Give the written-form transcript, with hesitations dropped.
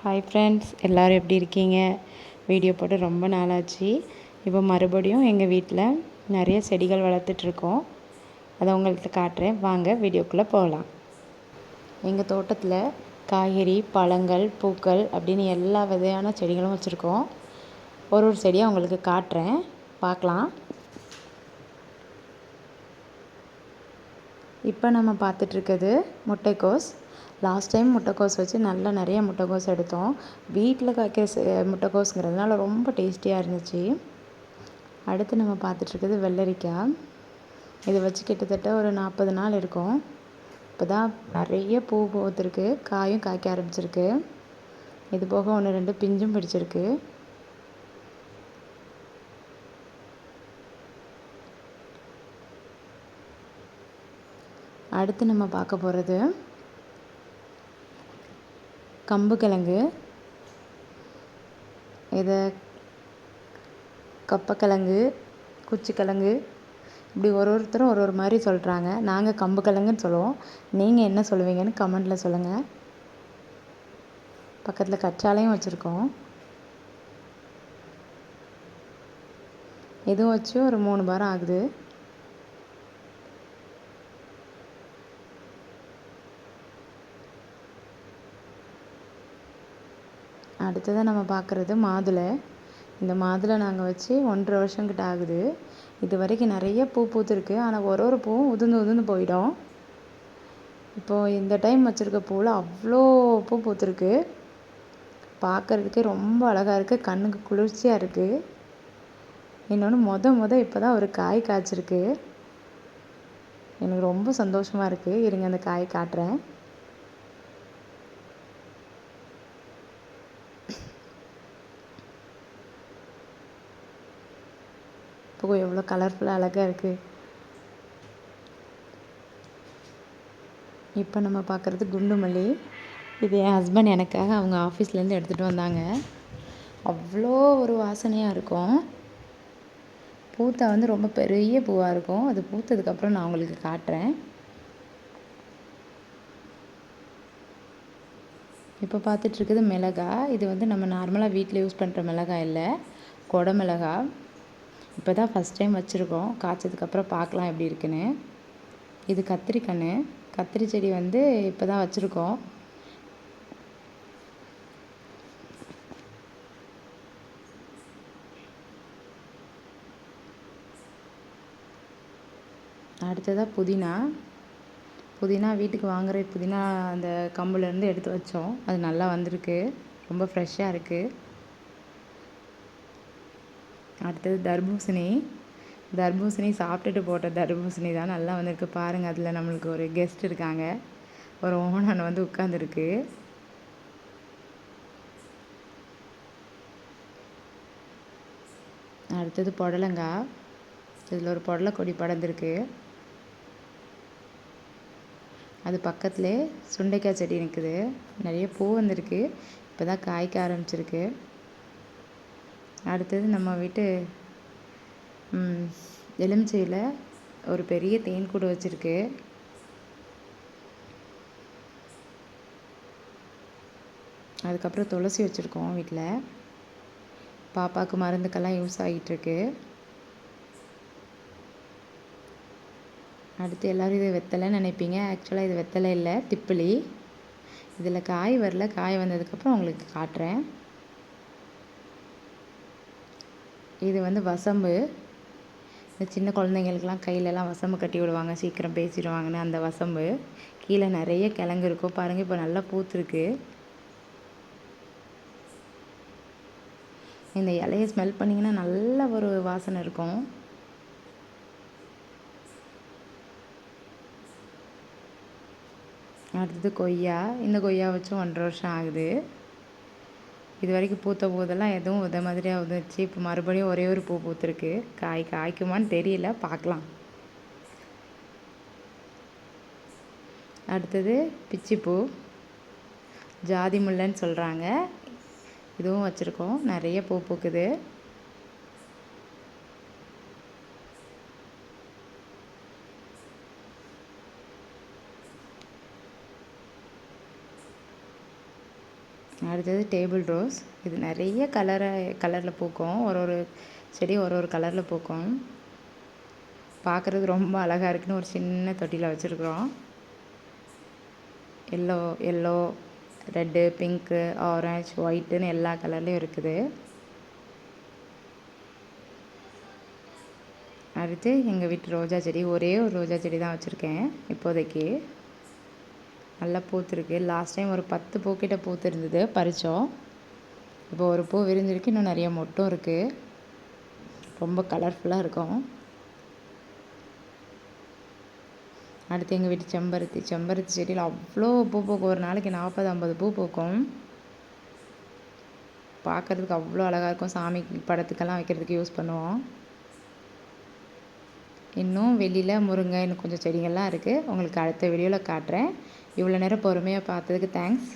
Hi friends, எல்லோரும் எப்படி இருக்கீங்க? வீடியோ போட்டு ரொம்ப நாளாச்சு. இப்போ மறுபடியும் எங்கள் வீட்டில் நிறைய செடிகள் வளர்த்துட்ருக்கோம். அதை உங்கள்கிட்ட காட்டுறேன். வாங்க வீடியோக்குள்ளே போகலாம். எங்கள் தோட்டத்தில் காய்கறி, பழங்கள், பூக்கள் அப்படின்னு எல்லா வகையான செடிகளும் வச்சுருக்கோம். ஒரு செடியாக உங்களுக்கு காட்டுறேன், பார்க்கலாம். இப்போ நம்ம பார்த்துட்ருக்கிறது முட்டைக்கோஸ். லாஸ்ட் டைம் முட்டைக்கோஸ் வச்சு நிறைய முட்டைக்கோஸ் எடுத்தோம். வீட்டில் காய்க்கிற முட்டைக்கோஸுங்கிறதுனால ரொம்ப டேஸ்டியாக இருந்துச்சு. அடுத்து நம்ம பார்த்துட்ருக்கிறது வெள்ளரிக்காய். இதை வச்சு கிட்டத்தட்ட ஒரு 40 நாள் இருக்கும். இப்போ தான் நிறைய பூ பூத்துருக்கு, காயும் காய்க்க ஆரம்பிச்சிருக்கு. இது போக 1-2 பிஞ்சும் பிடிச்சிருக்கு. அடுத்து நம்ம பார்க்க போகிறது கம்பு கிழங்கு. இதை கப்பக்கிழங்கு, குச்சிக்கிழங்கு இப்படி ஒருத்தரும் ஒரு மாதிரி சொல்கிறாங்க. நாங்கள் கம்பு கிழங்குன்னு சொல்லுவோம். நீங்கள் என்ன சொல்லுவீங்கன்னு கமெண்டில் சொல்லுங்கள். பக்கத்தில் கற்றாழையும் வச்சுருக்கோம். இதுவும் வச்சு ஒரு 3 வாரம் ஆகுது. அடுத்ததாக நம்ம பார்க்குறது மாதுளை. இந்த மாதுளை நாங்கள் வச்சு 1.5 வருஷங்கிட்ட ஆகுது. இது வரைக்கும் நிறைய பூ பூத்துருக்கு. ஆனால் ஒரு பூவும் உதிர்ந்து போயிடும். இப்போது இந்த டைம் வச்சுருக்க பூவில் அவ்வளோ பூ பூத்துருக்கு. பார்க்குறதுக்கே ரொம்ப அழகாக இருக்குது, கண்ணுக்கு குளிர்ச்சியாக இருக்குது. இன்னொன்று இப்போ தான் ஒரு காய் காய்ச்சிருக்கு. எனக்கு ரொம்ப சந்தோஷமாக இருக்குது. இருங்க அந்த காய் காட்டுறேன். பூ எவ்வளோ கலர்ஃபுல்லாக அழகாக இருக்குது. இப்போ நம்ம பார்க்குறது குண்டு மல்லி. இது என் ஹஸ்பண்ட் எனக்காக அவங்க ஆஃபீஸ்லேருந்து எடுத்துகிட்டு வந்தாங்க. அவ்வளோ ஒரு வாசனையாக இருக்கும். பூத்தா ரொம்ப பெரிய பூவாக இருக்கும். அது பூத்ததுக்கப்புறம் நான் உங்களுக்கு காட்டுறேன். இப்போ பார்த்துட்ருக்குது மிளகாய். இது நம்ம நார்மலாக வீட்டில் யூஸ் பண்ணுற மிளகாய் இல்லை, கொடை மிளகாய். இப்போ தான் ஃபஸ்ட் டைம் வச்சுருக்கோம். காய்ச்சதுக்கப்புறம் பார்க்கலாம் எப்படி இருக்குன்னு. இது கத்திரிக்கன்று. கத்திரி செடி இப்போ தான் வச்சுருக்கோம். அடுத்ததாக புதினா வீட்டுக்கு வாங்குகிற புதினா அந்த கம்புலேருந்து எடுத்து வச்சோம். அது நல்லா வந்திருக்கு, ரொம்ப ஃப்ரெஷ்ஷாக இருக்குது. அடுத்தது தர்பூசணி சாப்பிட்டுட்டு போட்ட தர்பூசணி தான் நல்லா வந்திருக்கு. பாருங்கள், அதில் நம்மளுக்கு ஒரு கெஸ்ட் இருக்காங்க. ஒரு ஓனான் உட்காந்துருக்கு. அடுத்தது புடலங்காய். இதில் ஒரு புடலை கொடி படர்ந்துருக்கு. அது பக்கத்துலேயே சுண்டைக்காய் செடி நிற்குது. நிறைய பூ வந்திருக்கு. இப்போ தான் காய்க்க ஆரம்பிச்சிருக்கு. அடுத்தது நம்ம வீட்டு எலுமிச்சையில் ஒரு பெரிய தேன் கூடு வச்சுருக்கு. அதுக்கப்புறம் துளசி வச்சுருக்கோம் வீட்டில். பாப்பாவுக்கு மருந்துக்கெல்லாம் யூஸ் ஆகிட்டுருக்கு. அடுத்து எல்லோரும் இது வெத்தலைன்னு நினைப்பீங்க. ஆக்சுவலாக இது வெத்தலை இல்லை, திப்பிலி. இதில் காய் வரல. காய் வந்ததுக்கப்புறம் உங்களுக்கு காட்டுறேன். இது வசம்பு. இந்த சின்ன குழந்தைங்களுக்கெல்லாம் கையிலலாம் வசம்பு கட்டி விடுவாங்க, சீக்கிரம் பேசிடுவாங்கன்னு. அந்த வசம்பு கீழே நிறைய கிழங்கு இருக்கும். பாருங்கள், இப்போ நல்லா பூத்துருக்கு. இந்த இலையை ஸ்மெல் பண்ணிங்கன்னா நல்ல ஒரு வாசனை இருக்கும். அடுத்தது கொய்யா. இந்த கொய்யா வச்சும் 1.5 வருஷம் ஆகுது. இது வரைக்கும் பூத்த போதெல்லாம் எதுவும் இதை மாதிரியாக உதச்சு. இப்போ மறுபடியும் ஒரே ஒரு பூ பூத்துருக்கு. காய்க்குமான்னு தெரியல, பார்க்கலாம். அடுத்தது பிச்சிப்பூ, ஜாதி முல்லைன்னு சொல்கிறாங்க. இதுவும் வச்சுருக்கோம். நிறைய பூ பூக்குது. அடுத்தது டேபிள் ரோஸ். இது நிறைய கலரில் பூக்கும். ஒரு செடி ஒரு கலரில் பூக்கும். பார்க்குறதுக்கு ரொம்ப அழகாக இருக்குன்னு ஒரு சின்ன தொட்டியில் வச்சுருக்குறோம். எல்லோ, ரெட்டு, பிங்க்கு, ஆரஞ்ச், ஒயிட்டுன்னு எல்லா கலர்லேயும் இருக்குது. அடுத்து எங்கள் வீட்டு ரோஜா செடி, ஒரே ஒரு ரோஜா செடி தான் வச்சுருக்கேன் இப்போதைக்கு. நல்லா பூத்துருக்கு. லாஸ்ட் டைம் ஒரு 10 பூக்கிட்ட பூத்துருந்தது, பறித்தோம். இப்போ ஒரு பூ விரிஞ்சிருக்கு, இன்னும் நிறைய மொட்டும் இருக்குது. ரொம்ப கலர்ஃபுல்லாக இருக்கும். அடுத்து எங்கள் வீட்டு செம்பருத்தி செடியில் அவ்வளோ பூ பூக்கும். ஒரு நாளைக்கு 40-50 பூ பூக்கும். பார்க்குறதுக்கு அவ்வளோ அழகாக இருக்கும். சாமி படத்துக்கெல்லாம் வைக்கிறதுக்கு யூஸ் பண்ணுவோம். இன்னும் வெளியில் முருங்கை, இன்னும் கொஞ்சம் செடிகள்லாம் இருக்குது. உங்களுக்கு அடுத்த வீடியோவில் காட்டுறேன். இவ்வளோ நேரம் பொறுமையாக பார்த்ததுக்கு தேங்க்ஸ்.